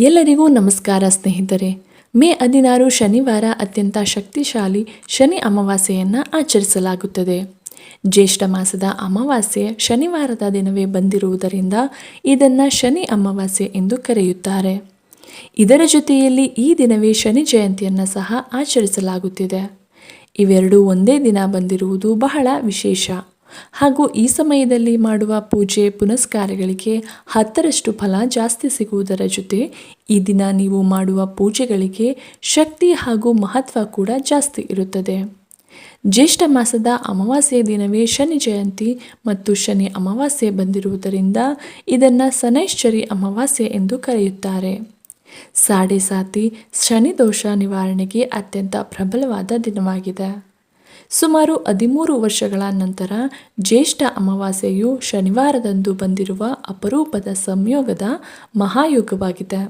ಎಲ್ಲರಿಗೂ ನಮಸ್ಕಾರ ಸ್ನೇಹಿತರೆ. ಮೇ 16 ಶನಿವಾರ ಅತ್ಯಂತ ಶಕ್ತಿಶಾಲಿ ಶನಿ ಅಮಾವಾಸ್ಯೆಯನ್ನು ಆಚರಿಸಲಾಗುತ್ತದೆ. ಜ್ಯೇಷ್ಠ ಮಾಸದ ಅಮಾವಾಸ್ಯೆ ಶನಿವಾರದ ದಿನವೇ ಬಂದಿರುವುದರಿಂದ ಇದನ್ನು ಶನಿ ಅಮಾವಾಸ್ಯೆ ಎಂದು ಕರೆಯುತ್ತಾರೆ. ಇದರ ಜೊತೆಯಲ್ಲಿ ಈ ದಿನವೇ ಶನಿ ಜಯಂತಿಯನ್ನು ಸಹ ಆಚರಿಸಲಾಗುತ್ತಿದೆ. ಇವೆರಡೂ ಒಂದೇ ದಿನ ಬಂದಿರುವುದು ಬಹಳ ವಿಶೇಷ. ಹಾಗೂ ಈ ಸಮಯದಲ್ಲಿ ಮಾಡುವ ಪೂಜೆ ಪುನಸ್ಕಾರಗಳಿಗೆ 10ರಷ್ಟು ಫಲ ಜಾಸ್ತಿ ಸಿಗುವುದರ ಜೊತೆ ಈ ದಿನ ನೀವು ಮಾಡುವ ಪೂಜೆಗಳಿಗೆ ಶಕ್ತಿ ಹಾಗೂ ಮಹತ್ವ ಕೂಡ ಜಾಸ್ತಿ ಇರುತ್ತದೆ. ಜ್ಯೇಷ್ಠ ಮಾಸದ ಅಮಾವಾಸ್ಯೆ ದಿನವೇ ಶನಿ ಜಯಂತಿ ಮತ್ತು ಶನಿ ಅಮಾವಾಸ್ಯೆ ಬಂದಿರುವುದರಿಂದ ಇದನ್ನು ಶನೈಶ್ಚರಿ ಅಮಾವಾಸ್ಯೆ ಎಂದು ಕರೆಯುತ್ತಾರೆ. ಸಾಡೆ ಸಾತಿ ಶನಿ ದೋಷ ನಿವಾರಣೆಗೆ ಅತ್ಯಂತ ಪ್ರಬಲವಾದ ದಿನವಾಗಿದೆ. ಸುಮಾರು 13 ವರ್ಷಗಳ ನಂತರ ಜ್ಯೇಷ್ಠ ಅಮಾವಾಸ್ಯೆಯು ಶನಿವಾರದಂದು ಬಂದಿರುವ ಅಪರೂಪದ ಸಂಯೋಗದ ಮಹಾಯೋಗವಾಗಿದೆ.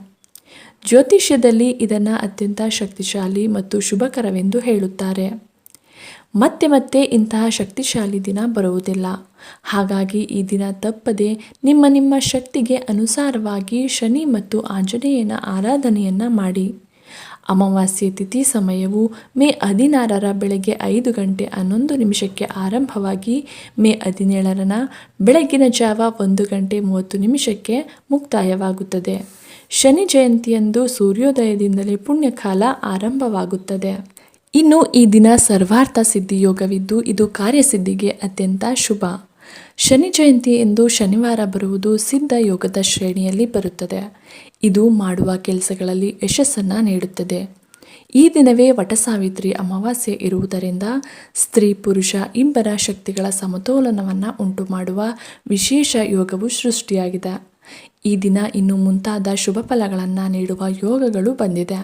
ಜ್ಯೋತಿಷ್ಯದಲ್ಲಿ ಇದನ್ನು ಅತ್ಯಂತ ಶಕ್ತಿಶಾಲಿ ಮತ್ತು ಶುಭಕರವೆಂದು ಹೇಳುತ್ತಾರೆ. ಮತ್ತೆ ಮತ್ತೆ ಇಂತಹ ಶಕ್ತಿಶಾಲಿ ದಿನ ಬರುವುದಿಲ್ಲ. ಹಾಗಾಗಿ ಈ ದಿನ ತಪ್ಪದೆ ನಿಮ್ಮ ಶಕ್ತಿಗೆ ಅನುಸಾರವಾಗಿ ಶನಿ ಮತ್ತು ಆಂಜನೇಯನ ಆರಾಧನೆಯನ್ನು ಮಾಡಿ. ಅಮಾವಾಸ್ಯೆ ತಿಥಿ ಸಮಯವು ಮೇ 16ರ ಬೆಳಗ್ಗೆ 5 ಗಂಟೆ 11 ನಿಮಿಷಕ್ಕೆ ಆರಂಭವಾಗಿ ಮೇ 17ರ ಬೆಳಗಿನ ಜಾವ 1 ಗಂಟೆ 30 ನಿಮಿಷಕ್ಕೆ ಮುಕ್ತಾಯವಾಗುತ್ತದೆ. ಶನಿ ಜಯಂತಿಯಂದು ಸೂರ್ಯೋದಯದಿಂದಲೇ ಪುಣ್ಯಕಾಲ ಆರಂಭವಾಗುತ್ತದೆ. ಇನ್ನು ಈ ದಿನ ಸರ್ವಾರ್ಥ ಸಿದ್ಧಿಯೋಗವಿದ್ದು ಇದು ಕಾರ್ಯಸಿದ್ಧಿಗೆ ಅತ್ಯಂತ ಶುಭ. ಶನಿ ಜಯಂತಿ ಎಂದು ಶನಿವಾರ ಬರುವುದು ಸಿದ್ಧ ಯೋಗದ ಶ್ರೇಣಿಯಲ್ಲಿ ಬರುತ್ತದೆ. ಇದು ಮಾಡುವ ಕೆಲಸಗಳಲ್ಲಿ ಯಶಸ್ಸನ್ನು ನೀಡುತ್ತದೆ. ಈ ದಿನವೇ ವಟಸಾವಿತ್ರಿ ಅಮಾವಾಸ್ಯೆ ಇರುವುದರಿಂದ ಸ್ತ್ರೀ ಪುರುಷ ಇಬ್ಬರ ಶಕ್ತಿಗಳ ಸಮತೋಲನವನ್ನು ಉಂಟು ಮಾಡುವ ವಿಶೇಷ ಯೋಗವು ಸೃಷ್ಟಿಯಾಗಿದೆ. ಈ ದಿನ ಇನ್ನು ಮುಂತಾದ ಶುಭ ಫಲಗಳನ್ನು ನೀಡುವ ಯೋಗಗಳು ಬಂದಿದೆ.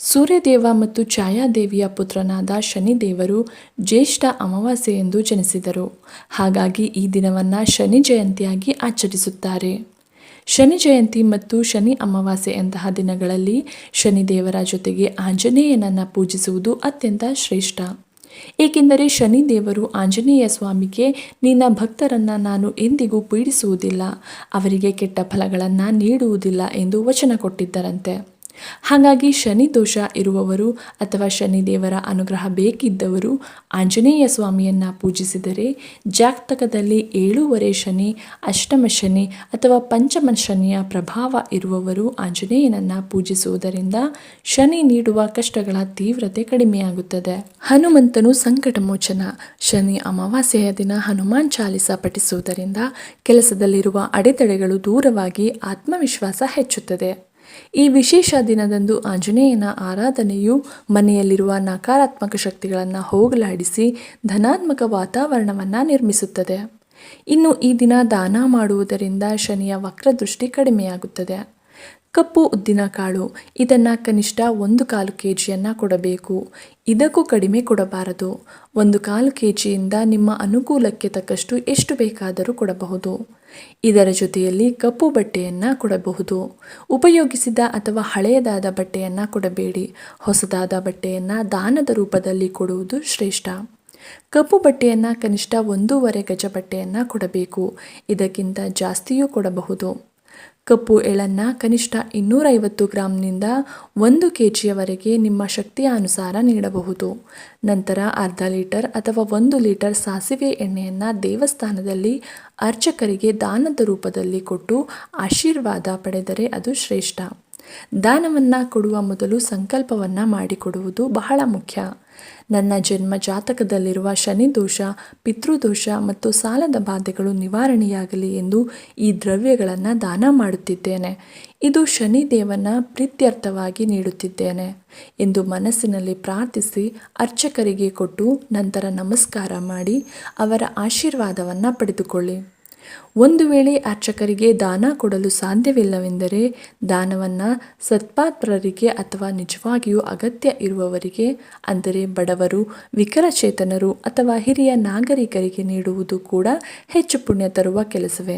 ಸೂರ್ಯದೇವ ಮತ್ತು ಛಾಯಾದೇವಿಯ ಪುತ್ರನಾದ ಶನಿದೇವರು ಜ್ಯೇಷ್ಠ ಅಮಾವಾಸ್ಯೆ ಎಂದು ಜನಿಸಿದರು. ಹಾಗಾಗಿ ಈ ದಿನವನ್ನು ಶನಿ ಜಯಂತಿಯಾಗಿ ಆಚರಿಸುತ್ತಾರೆ. ಶನಿ ಜಯಂತಿ ಮತ್ತು ಶನಿ ಅಮಾವಾಸ್ಯೆಯಂತಹ ದಿನಗಳಲ್ಲಿ ಶನಿದೇವರ ಜೊತೆಗೆ ಆಂಜನೇಯನನ್ನು ಪೂಜಿಸುವುದು ಅತ್ಯಂತ ಶ್ರೇಷ್ಠ. ಏಕೆಂದರೆ ಶನಿದೇವರು ಆಂಜನೇಯ ಸ್ವಾಮಿಗೆ ನಿನ್ನ ಭಕ್ತರನ್ನು ನಾನು ಎಂದಿಗೂ ಪೀಡಿಸುವುದಿಲ್ಲ, ಅವರಿಗೆ ಕೆಟ್ಟ ಫಲಗಳನ್ನು ನೀಡುವುದಿಲ್ಲ ಎಂದು ವಚನ ಕೊಟ್ಟಿದ್ದರಂತೆ. ಹಾಗಾಗಿ ಶನಿ ದೋಷ ಇರುವವರು ಅಥವಾ ಶನಿದೇವರ ಅನುಗ್ರಹ ಬೇಕಿದ್ದವರು ಆಂಜನೇಯ ಸ್ವಾಮಿಯನ್ನು ಪೂಜಿಸಿದರೆ ಜಾತಕದಲ್ಲಿ 7ನೇ ಶನಿ, ಅಷ್ಟಮ ಶನಿ ಅಥವಾ ಪಂಚಮ ಶನಿಯ ಪ್ರಭಾವ ಇರುವವರು ಆಂಜನೇಯನನ್ನು ಪೂಜಿಸುವುದರಿಂದ ಶನಿ ನೀಡುವ ಕಷ್ಟಗಳ ತೀವ್ರತೆ ಕಡಿಮೆಯಾಗುತ್ತದೆ. ಹನುಮಂತನು ಸಂಕಟ ಮೋಚನ. ಶನಿ ಅಮಾವಾಸ್ಯೆಯ ದಿನ ಹನುಮಾನ್ ಚಾಲಿಸ ಪಠಿಸುವುದರಿಂದ ಕೆಲಸದಲ್ಲಿರುವ ಅಡೆತಡೆಗಳು ದೂರವಾಗಿ ಆತ್ಮವಿಶ್ವಾಸ ಹೆಚ್ಚುತ್ತದೆ. ಈ ವಿಶೇಷ ದಿನದಂದು ಆಂಜನೇಯನ ಆರಾಧನೆಯು ಮನೆಯಲ್ಲಿರುವ ನಕಾರಾತ್ಮಕ ಶಕ್ತಿಗಳನ್ನು ಹೋಗಲಾಡಿಸಿ ಧನಾತ್ಮಕ ವಾತಾವರಣವನ್ನು ನಿರ್ಮಿಸುತ್ತದೆ. ಇನ್ನು ಈ ದಿನ ದಾನ ಮಾಡುವುದರಿಂದ ಶನಿಯ ವಕ್ರದೃಷ್ಟಿ ಕಡಿಮೆಯಾಗುತ್ತದೆ. ಕಪ್ಪು ಉದ್ದಿನಕಾಳು ಇದನ್ನು ಕನಿಷ್ಠ 1/4 kg ಕೊಡಬೇಕು. ಇದಕ್ಕೂ ಕಡಿಮೆ ಕೊಡಬಾರದು. 1/4 kgಯಿಂದ ನಿಮ್ಮ ಅನುಕೂಲಕ್ಕೆ ತಕ್ಕಷ್ಟು ಎಷ್ಟು ಬೇಕಾದರೂ ಕೊಡಬಹುದು. ಇದರ ಜೊತೆಯಲ್ಲಿ ಕಪ್ಪು ಬಟ್ಟೆಯನ್ನು ಕೊಡಬಹುದು. ಉಪಯೋಗಿಸಿದ ಅಥವಾ ಹಳೆಯದಾದ ಬಟ್ಟೆಯನ್ನು ಕೊಡಬೇಡಿ. ಹೊಸದಾದ ಬಟ್ಟೆಯನ್ನು ದಾನದ ರೂಪದಲ್ಲಿ ಕೊಡುವುದು ಶ್ರೇಷ್ಠ. ಕಪ್ಪು ಬಟ್ಟೆಯನ್ನು ಕನಿಷ್ಠ 1.5 ಗಜ ಬಟ್ಟೆಯನ್ನು ಕೊಡಬೇಕು. ಇದಕ್ಕಿಂತ ಜಾಸ್ತಿಯೂ ಕೊಡಬಹುದು. ಕಪ್ಪು ಎಳ್ಳನ್ನು ಕನಿಷ್ಠ 250 ಗ್ರಾಂನಿಂದ 1 kgಯವರೆಗೆ ನಿಮ್ಮ ಶಕ್ತಿಯ ಅನುಸಾರ ನೀಡಬಹುದು. ನಂತರ ಅರ್ಧ ಲೀಟರ್ ಅಥವಾ 1 ಲೀಟರ್ ಸಾಸಿವೆ ಎಣ್ಣೆಯನ್ನು ದೇವಸ್ಥಾನದಲ್ಲಿ ಅರ್ಚಕರಿಗೆ ದಾನದ ರೂಪದಲ್ಲಿ ಕೊಟ್ಟು ಆಶೀರ್ವಾದ ಪಡೆದರೆ ಅದು ಶ್ರೇಷ್ಠ. ದಾನವನ್ನು ಕೊಡುವ ಮೊದಲು ಸಂಕಲ್ಪವನ್ನು ಮಾಡಿಕೊಡುವುದು ಬಹಳ ಮುಖ್ಯ. ನನ್ನ ಜನ್ಮ ಜಾತಕದಲ್ಲಿರುವ ಶನಿ ದೋಷ, ಪಿತೃದೋಷ ಮತ್ತು ಸಾಲದ ಬಾಧೆಗಳು ನಿವಾರಣೆಯಾಗಲಿ ಎಂದು ಈ ದ್ರವ್ಯಗಳನ್ನು ದಾನ ಮಾಡುತ್ತಿದ್ದೇನೆ. ಇದು ಶನಿದೇವನ ಪ್ರೀತ್ಯರ್ಥವಾಗಿ ನೀಡುತ್ತಿದ್ದೇನೆ ಎಂದು ಮನಸ್ಸಿನಲ್ಲಿ ಪ್ರಾರ್ಥಿಸಿ ಅರ್ಚಕರಿಗೆ ಕೊಟ್ಟು ನಂತರ ನಮಸ್ಕಾರ ಮಾಡಿ ಅವರ ಆಶೀರ್ವಾದವನ್ನು ಪಡೆದುಕೊಳ್ಳಿ. ಒಂದು ವೇಳೆ ಅರ್ಚಕರಿಗೆ ದಾನ ಕೊಡಲು ಸಾಧ್ಯವಿಲ್ಲವೆಂದರೆ ದಾನವನ್ನು ಸತ್ಪಾತ್ರರಿಗೆ ಅಥವಾ ನಿಜವಾಗಿಯೂ ಅಗತ್ಯ ಇರುವವರಿಗೆ ಅಂದರೆ ಬಡವರು, ವಿಕಲಚೇತನರು ಅಥವಾ ಹಿರಿಯ ನಾಗರಿಕರಿಗೆ ನೀಡುವುದು ಕೂಡ ಹೆಚ್ಚು ಪುಣ್ಯ ತರುವ ಕೆಲಸವೇ.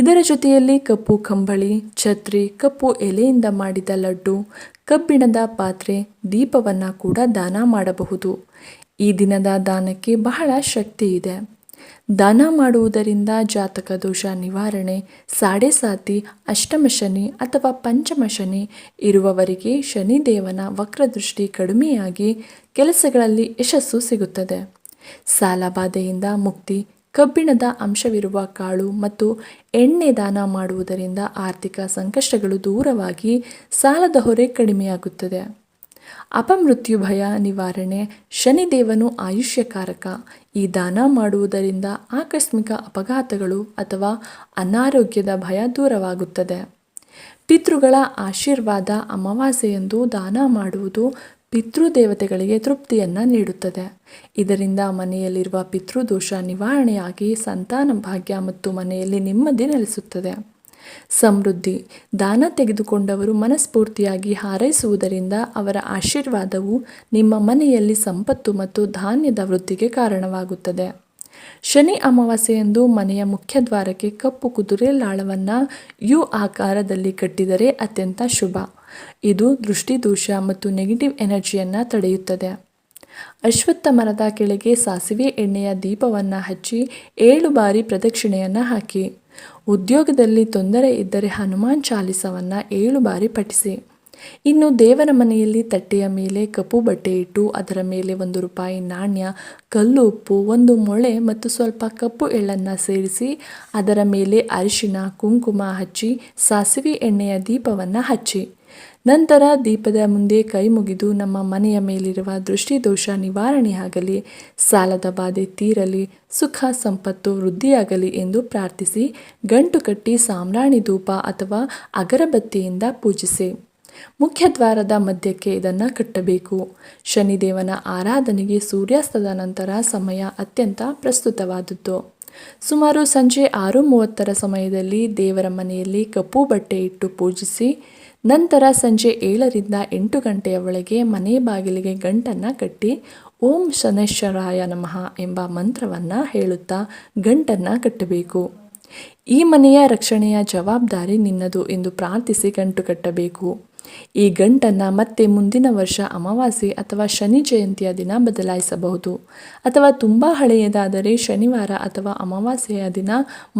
ಇದರ ಜೊತೆಯಲ್ಲಿ ಕಪ್ಪು ಕಂಬಳಿ, ಛತ್ರಿ, ಕಪ್ಪು ಎಲೆಯಿಂದ ಮಾಡಿದ ಲಡ್ಡು, ಕಬ್ಬಿಣದ ಪಾತ್ರೆ, ದೀಪವನ್ನು ಕೂಡ ದಾನ ಮಾಡಬಹುದು. ಈ ದಿನದ ದಾನಕ್ಕೆ ಬಹಳ ಶಕ್ತಿ ಇದೆ. ದಾನ ಮಾಡುವುದರಿಂದ ಜಾತಕ ದೋಷ ನಿವಾರಣೆ, ಸಾಡೆ ಸಾತಿ, ಅಷ್ಟಮ ಶನಿ ಅಥವಾ ಪಂಚಮ ಶನಿ ಇರುವವರಿಗೆ ಶನಿದೇವನ ವಕ್ರದೃಷ್ಟಿ ಕಡಿಮೆಯಾಗಿ ಕೆಲಸಗಳಲ್ಲಿ ಯಶಸ್ಸು ಸಿಗುತ್ತದೆ. ಸಾಲಬಾಧೆಯಿಂದ ಮುಕ್ತಿ, ಕಬ್ಬಿಣದ ಅಂಶವಿರುವ ಕಾಳು ಮತ್ತು ಎಣ್ಣೆ ದಾನ ಮಾಡುವುದರಿಂದ ಆರ್ಥಿಕ ಸಂಕಷ್ಟಗಳು ದೂರವಾಗಿ ಸಾಲದ ಹೊರೆ ಕಡಿಮೆಯಾಗುತ್ತದೆ. ಅಪಮೃತ್ಯು ಭಯ ನಿವಾರಣೆ, ಶನಿದೇವನು ಆಯುಷ್ಯಕಾರಕ. ಈ ದಾನ ಮಾಡುವುದರಿಂದ ಆಕಸ್ಮಿಕ ಅಪಘಾತಗಳು ಅಥವಾ ಅನಾರೋಗ್ಯದ ಭಯ ದೂರವಾಗುತ್ತದೆ. ಪಿತೃಗಳ ಆಶೀರ್ವಾದ, ಅಮಾವಾಸ್ಯೆಯಂದು ದಾನ ಮಾಡುವುದು ಪಿತೃದೇವತೆಗಳಿಗೆ ತೃಪ್ತಿಯನ್ನು ನೀಡುತ್ತದೆ. ಇದರಿಂದ ಮನೆಯಲ್ಲಿರುವ ಪಿತೃದೋಷ ನಿವಾರಣೆಯಾಗಿ ಸಂತಾನ ಭಾಗ್ಯ ಮತ್ತು ಮನೆಯಲ್ಲಿ ನೆಮ್ಮದಿ ನೆಲೆಸುತ್ತದೆ. ಸಮೃದ್ಧಿ, ದಾನ ತೆಗೆದುಕೊಂಡವರು ಮನಸ್ಫೂರ್ತಿಯಾಗಿ ಹಾರೈಸುವುದರಿಂದ ಅವರ ಆಶೀರ್ವಾದವು ನಿಮ್ಮ ಮನೆಯಲ್ಲಿ ಸಂಪತ್ತು ಮತ್ತು ಧಾನ್ಯದ ವೃದ್ಧಿಗೆ ಕಾರಣವಾಗುತ್ತದೆ. ಶನಿ ಅಮಾವಾಸ್ಯೆಯಂದು ಮನೆಯ ಮುಖ್ಯದ್ವಾರಕ್ಕೆ ಕಪ್ಪು ಕುದುರೆ ಲಾಳವನ್ನು ಯು ಆಕಾರದಲ್ಲಿ ಕಟ್ಟಿದರೆ ಅತ್ಯಂತ ಶುಭ. ಇದು ದೃಷ್ಟಿದೋಷ ಮತ್ತು ನೆಗೆಟಿವ್ ಎನರ್ಜಿಯನ್ನು ತಡೆಯುತ್ತದೆ. ಅಶ್ವತ್ಥ ಮರದ ಕೆಳಗೆ ಸಾಸಿವೆ ಎಣ್ಣೆಯ ದೀಪವನ್ನು ಹಚ್ಚಿ 7 ಬಾರಿ ಪ್ರದಕ್ಷಿಣೆಯನ್ನು ಹಾಕಿ. ಉದ್ಯೋಗದಲ್ಲಿ ತೊಂದರೆ ಇದ್ದರೆ ಹನುಮಾನ್ ಚಾಲಿಸವನ್ನು 7 ಬಾರಿ ಪಠಿಸಿ. ಇನ್ನು ದೇವರ ಮನೆಯಲ್ಲಿ ತಟ್ಟೆಯ ಮೇಲೆ ಕಪ್ಪು ಬಟ್ಟೆ ಇಟ್ಟು ಅದರ ಮೇಲೆ 1 ರೂಪಾಯಿ ನಾಣ್ಯ, ಕಲ್ಲು ಉಪ್ಪು, 1 ಮೊಳೆ ಮತ್ತು ಸ್ವಲ್ಪ ಕಪ್ಪು ಎಳ್ಳನ್ನು ಸೇರಿಸಿ ಅದರ ಮೇಲೆ ಅರಿಶಿನ ಕುಂಕುಮ ಹಚ್ಚಿ ಸಾಸಿವೆ ಎಣ್ಣೆಯ ದೀಪವನ್ನು ಹಚ್ಚಿ. ನಂತರ ದೀಪದ ಮುಂದೆ ಕೈ ಮುಗಿದು ನಮ್ಮ ಮನೆಯ ಮೇಲಿರುವ ದೃಷ್ಟಿದೋಷ ನಿವಾರಣೆಯಾಗಲಿ, ಸಾಲದ ಬಾಧೆ ತೀರಲಿ, ಸುಖ ಸಂಪತ್ತು ವೃದ್ಧಿಯಾಗಲಿ ಎಂದು ಪ್ರಾರ್ಥಿಸಿ ಗಂಟು ಕಟ್ಟಿ ಸಾಂಬ್ರಾಣಿ ಧೂಪ ಅಥವಾ ಅಗರಬತ್ತಿಯಿಂದ ಪೂಜಿಸಿ. ಮುಖ್ಯದ್ವಾರದ ಮಧ್ಯಕ್ಕೆ ಇದನ್ನು ಕಟ್ಟಬೇಕು. ಶನಿದೇವನ ಆರಾಧನೆಗೆ ಸೂರ್ಯಾಸ್ತದ ನಂತರ ಸಮಯ ಅತ್ಯಂತ ಪ್ರಸ್ತುತವಾದದ್ದು. ಸುಮಾರು ಸಂಜೆ 6:30 ಸಮಯದಲ್ಲಿ ದೇವರ ಮನೆಯಲ್ಲಿ ಕಪ್ಪು ಬಟ್ಟೆ ಇಟ್ಟು ಪೂಜಿಸಿ. ನಂತರ ಸಂಜೆ 7ರಿಂದ 8 ಗಂಟೆಯ ಒಳಗೆ ಮನೆ ಬಾಗಿಲಿಗೆ ಗಂಟನ್ನು ಕಟ್ಟಿ ಓಂ ಶನೈಶ್ವರಾಯ ನಮಃ ಎಂಬ ಮಂತ್ರವನ್ನು ಹೇಳುತ್ತಾ ಗಂಟನ್ನು ಕಟ್ಟಬೇಕು. ಈ ಮನೆಯ ರಕ್ಷಣೆಯ ಜವಾಬ್ದಾರಿ ನಿನ್ನದು ಎಂದು ಪ್ರಾರ್ಥಿಸಿ ಗಂಟು ಕಟ್ಟಬೇಕು. ಈ ಗಂಟನ್ನು ಮತ್ತೆ ಮುಂದಿನ ವರ್ಷ ಅಮಾವಾಸ್ಯೆ ಅಥವಾ ಶನಿ ಜಯಂತಿಯ ದಿನ ಬದಲಾಯಿಸಬಹುದು. ಅಥವಾ ತುಂಬ ಹಳೆಯದಾದರೆ ಶನಿವಾರ ಅಥವಾ ಅಮಾವಾಸ್ಯೆಯ ದಿನ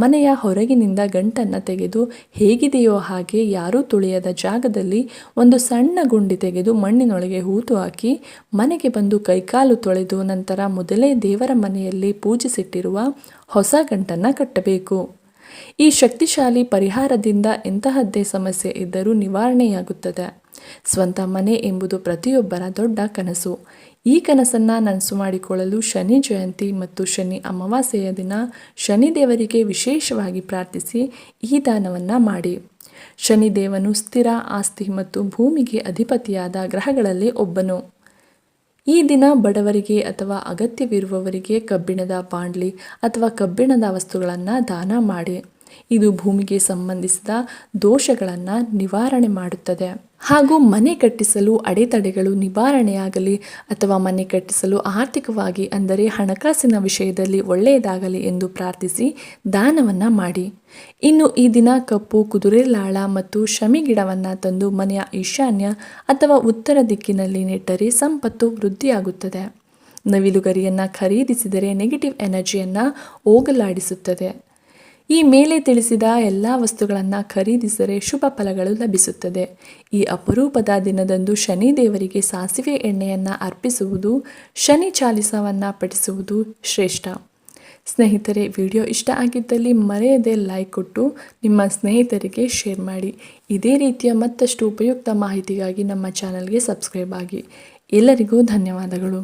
ಮನೆಯ ಹೊರಗಿನಿಂದ ಗಂಟನ್ನು ತೆಗೆದು ಹೇಗಿದೆಯೋ ಹಾಗೆ ಯಾರೂ ತುಳಿಯದ ಜಾಗದಲ್ಲಿ ಒಂದು ಸಣ್ಣ ಗುಂಡಿ ತೆಗೆದು ಮಣ್ಣಿನೊಳಗೆ ಹೂತು ಹಾಕಿ ಮನೆಗೆ ಬಂದು ಕೈಕಾಲು ತೊಳೆದು ನಂತರ ಮೊದಲೇ ದೇವರ ಮನೆಯಲ್ಲಿ ಪೂಜಿಸಿಟ್ಟಿರುವ ಹೊಸ ಗಂಟನ್ನು ಕಟ್ಟಬೇಕು. ಈ ಶಕ್ತಿಶಾಲಿ ಪರಿಹಾರದಿಂದ ಎಂತಹದ್ದೇ ಸಮಸ್ಯೆ ಇದ್ದರೂ ನಿವಾರಣೆಯಾಗುತ್ತದೆ. ಸ್ವಂತ ಮನೆ ಎಂಬುದು ಪ್ರತಿಯೊಬ್ಬರ ದೊಡ್ಡ ಕನಸು. ಈ ಕನಸನ್ನು ನನಸು ಮಾಡಿಕೊಳ್ಳಲು ಶನಿ ಜಯಂತಿ ಮತ್ತು ಶನಿ ಅಮಾವಾಸ್ಯೆಯ ದಿನ ಶನಿದೇವರಿಗೆ ವಿಶೇಷವಾಗಿ ಪ್ರಾರ್ಥಿಸಿ ಈ ದಾನವನ್ನು ಮಾಡಿ. ಶನಿದೇವನು ಸ್ಥಿರ ಆಸ್ತಿ ಮತ್ತು ಭೂಮಿಗೆ ಅಧಿಪತಿಯಾದ ಗ್ರಹಗಳಲ್ಲಿ ಒಬ್ಬನು. ಈ ದಿನ ಬಡವರಿಗೆ ಅಥವಾ ಅಗತ್ಯವಿರುವವರಿಗೆ ಕಬ್ಬಿಣದ ಬಾಂಡ್ಲಿ ಅಥವಾ ಕಬ್ಬಿಣದ ವಸ್ತುಗಳನ್ನು ದಾನ ಮಾಡಿ. ಇದು ಭೂಮಿಗೆ ಸಂಬಂಧಿಸಿದ ದೋಷಗಳನ್ನು ನಿವಾರಣೆ ಮಾಡುತ್ತದೆ ಹಾಗೂ ಮನೆ ಕಟ್ಟಿಸಲು ಅಡೆತಡೆಗಳು ನಿವಾರಣೆಯಾಗಲಿ ಅಥವಾ ಮನೆ ಕಟ್ಟಿಸಲು ಆರ್ಥಿಕವಾಗಿ ಅಂದರೆ ಹಣಕಾಸಿನ ವಿಷಯದಲ್ಲಿ ಒಳ್ಳೆಯದಾಗಲಿ ಎಂದು ಪ್ರಾರ್ಥಿಸಿ ದಾನವನ್ನು ಮಾಡಿ. ಇನ್ನು ಈ ದಿನ ಕಪ್ಪು ಕುದುರೆ ಲಾಳ ಮತ್ತು ಶಮಿ ಗಿಡವನ್ನು ತಂದು ಮನೆಯ ಈಶಾನ್ಯ ಅಥವಾ ಉತ್ತರ ದಿಕ್ಕಿನಲ್ಲಿ ನೆಟ್ಟರೆ ಸಂಪತ್ತು ವೃದ್ಧಿಯಾಗುತ್ತದೆ. ನವಿಲುಗರಿಯನ್ನು ಖರೀದಿಸಿದರೆ ನೆಗೆಟಿವ್ ಎನರ್ಜಿಯನ್ನು ಹೋಗಲಾಡಿಸುತ್ತದೆ. ಈ ಮೇಲೆ ತಿಳಿಸಿದ ಎಲ್ಲ ವಸ್ತುಗಳನ್ನು ಖರೀದಿಸಿದರೆ ಶುಭ ಫಲಗಳು ಲಭಿಸುತ್ತದೆ. ಈ ಅಪರೂಪದ ದಿನದಂದು ಶನಿ ದೇವರಿಗೆ ಸಾಸಿವೆ ಎಣ್ಣೆಯನ್ನು ಅರ್ಪಿಸುವುದು, ಶನಿ ಚಾಲಿಸವನ್ನು ಪಠಿಸುವುದು ಶ್ರೇಷ್ಠ. ಸ್ನೇಹಿತರೆ, ವಿಡಿಯೋ ಇಷ್ಟ ಆಗಿದ್ದಲ್ಲಿ ಮರೆಯದೆ ಲೈಕ್ ಕೊಟ್ಟು ನಿಮ್ಮ ಸ್ನೇಹಿತರಿಗೆ ಶೇರ್ ಮಾಡಿ. ಇದೇ ರೀತಿಯ ಮತ್ತಷ್ಟು ಉಪಯುಕ್ತ ಮಾಹಿತಿಗಾಗಿ ನಮ್ಮ ಚಾನಲ್ಗೆ ಸಬ್ಸ್ಕ್ರೈಬ್ ಆಗಿ. ಎಲ್ಲರಿಗೂ ಧನ್ಯವಾದಗಳು.